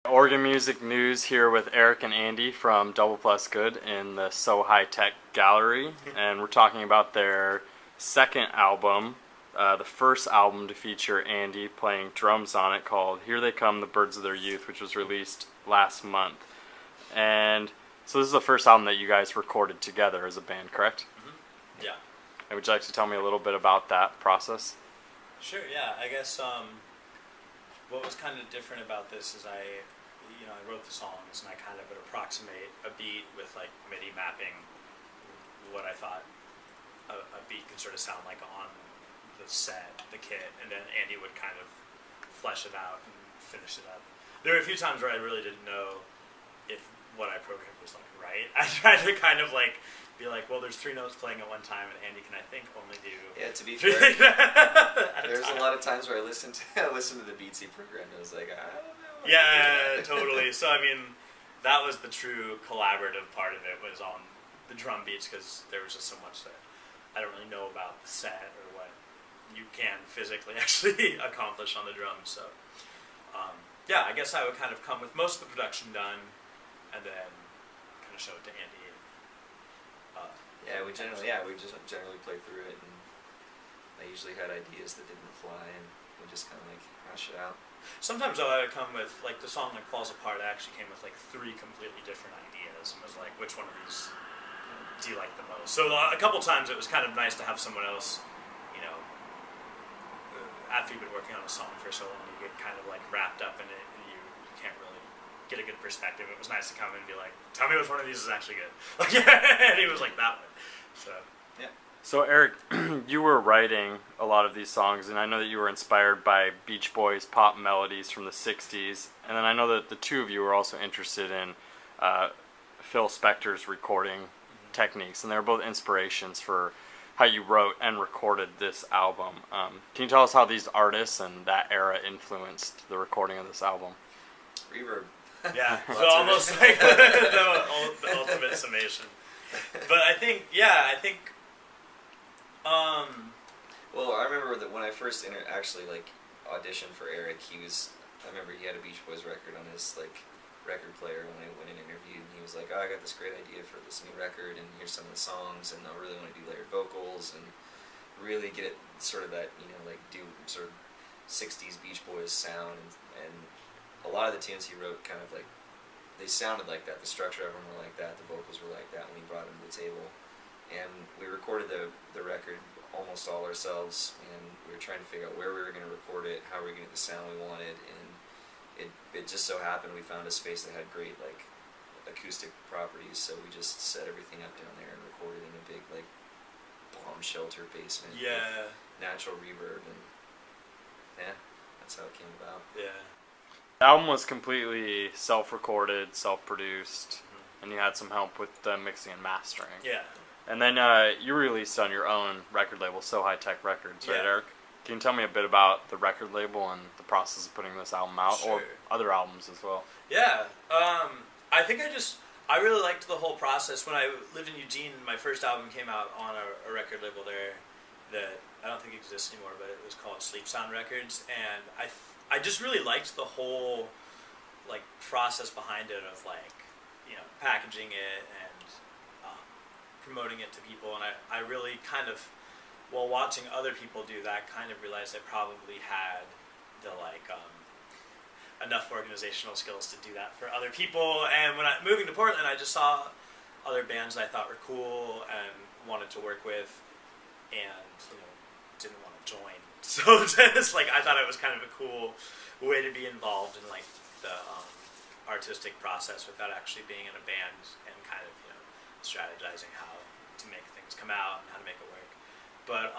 Organ music news here with Erik and Andy from DoublePlusGood in the SoHiTek gallery, and we're talking about their second album, the first album to feature Andy playing drums on it, called Here They Come, the Birds of Their Youth, which was released last month. And so this is the first album that you guys recorded together as a band, correct? Mm-hmm. Yeah. And would you like to tell me a little bit about that process? Sure, yeah. I guess what was kind of different about this is I wrote the songs and I kind of would approximate a beat with like MIDI mapping what I thought a beat could sort of sound like on the set, the kit, and then Andy would kind of flesh it out and finish it up. There were a few times where I really didn't know if what I programmed was like right. I tried to kind of like be like, well, there's 3 notes playing at one time, and Andy can, I think, only do. Yeah, to be fair, there's a lot of times where I listened to the beats he programmed, and I was like, I don't know. Yeah, totally. So I mean, that was the true collaborative part of it, was on the drum beats, because there was just so much that I don't really know about the set or what you can physically actually accomplish on the drums. So yeah, I guess I would kind of come with most of the production done, and then kind of show it to Andy. We just generally play through it, and I usually had ideas that didn't fly, and we just kind of like hash it out. Sometimes though I would come with, like the song like Falls Apart, I actually came with like 3 completely different ideas, and was like, which one of these do you like the most? So a couple times it was kind of nice to have someone else, after you've been working on a song for so long, you get kind of like wrapped up in it, and you can't really get a good perspective. It was nice to come in and be like, tell me which one of these is actually good. Like, and he was like, that one. So yeah. So Erik, you were writing a lot of these songs, and I know that you were inspired by Beach Boys pop melodies from the 60s, and then I know that the two of you were also interested in Phil Spector's recording techniques, and they were both inspirations for how you wrote and recorded this album. Can you tell us how these artists and that era influenced the recording of this album? Reverb. Yeah, so almost like the ultimate summation. But I think, well, I remember that when I first actually like auditioned for Erik, I remember he had a Beach Boys record on his like record player when I went and interviewed, and he was like, oh, I got this great idea for this new record, and here's some of the songs, and I really want to do layered vocals, and really get it sort of that, like do sort of 60s Beach Boys sound, and a lot of the tunes he wrote kind of like, they sounded like that, the structure of them were like that, the vocals were like that when he brought them to the table. And we recorded the record almost all ourselves, and we were trying to figure out where we were going to record it, how we were going to get the sound we wanted, and it just so happened we found a space that had great like acoustic properties, so we just set everything up down there and recorded in a big like bomb shelter basement with natural reverb, and yeah, that's how it came about. Yeah. The album was completely self-recorded, self-produced, and you had some help with the mixing and mastering. Yeah. And then you released on your own record label, SoHiTek Records, right, Erik? Can you tell me a bit about the record label and the process of putting this album out, or other albums as well? Yeah. I think I really liked the whole process. When I lived in Eugene, my first album came out on a record label there that I don't think exists anymore, but it was called Sleep Sound Records, and I just really liked the whole like process behind it of like packaging it and promoting it to people, and I really kind of, while watching other people do that, kind of realized I probably had the like enough organizational skills to do that for other people. And when moving to Portland, I just saw other bands I thought were cool and wanted to work with, and didn't want to join. So just like I thought it was kind of a cool way to be involved in like the artistic process without actually being in a band, and kind of strategizing how to make things come out and how to make it work. But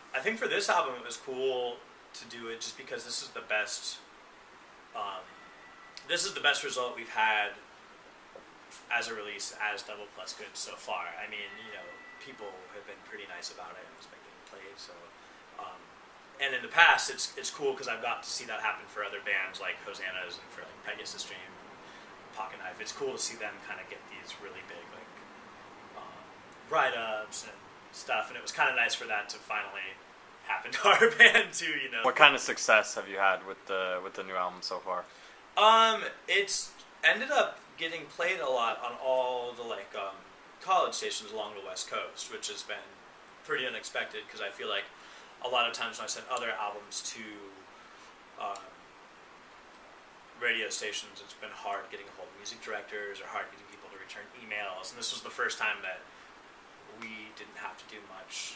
I think for this album it was cool to do it just because this is the best result we've had as a release as DoublePlusGood so far. I mean, people have been pretty nice about it and expect it to play. So and in the past it's cool because I've got to see that happen for other bands like Hosanna's and for like Pegasus Stream, Pocket Knife. It's cool to see them kind of get these really big like write-ups and stuff, and it was kind of nice for that to finally happen to our band too. What kind of success have you had with the new album so far? It's ended up getting played a lot on all the college stations along the West Coast, which has been pretty unexpected because I feel like a lot of times when I send other albums to radio stations, it's been hard getting a hold of music directors or hard getting people to return emails. And this was the first time that we didn't have to do much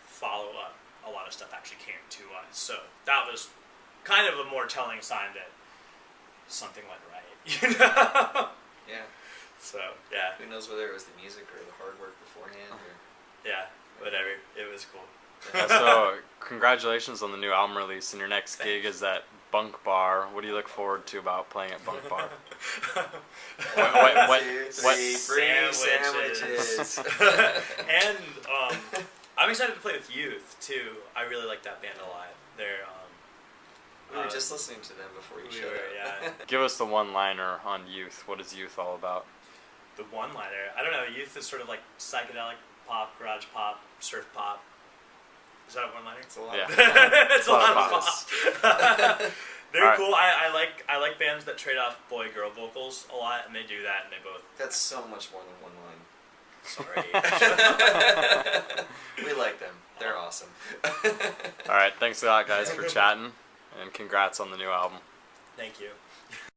follow up. A lot of stuff actually came to us, so that was kind of a more telling sign that something went right. You know? Yeah. So yeah. Who knows whether it was the music or the hard work beforehand? Or... Yeah. Whatever. It was cool. So congratulations on the new album release, and your next Thanks. gig is at Bunk Bar. What do you look forward to about playing at Bunk Bar? One, two, three, free Sandwiches. And I'm excited to play with Youth too. I really like that band a lot. They're we were just listening to them before you showed up. Yeah. Give us the one-liner on Youth. What is Youth all about? The one-liner. I don't know. Youth is sort of like psychedelic pop, garage pop, surf pop. Is that a one-liner? It's a lot. Yeah. It's a lot of pop. They're Right. cool. I like bands that trade off boy-girl vocals a lot, and they do that, and they both. That's so much more than one line. Sorry. We like them. They're awesome. All right, thanks a lot, guys, for chatting, and congrats on the new album. Thank you.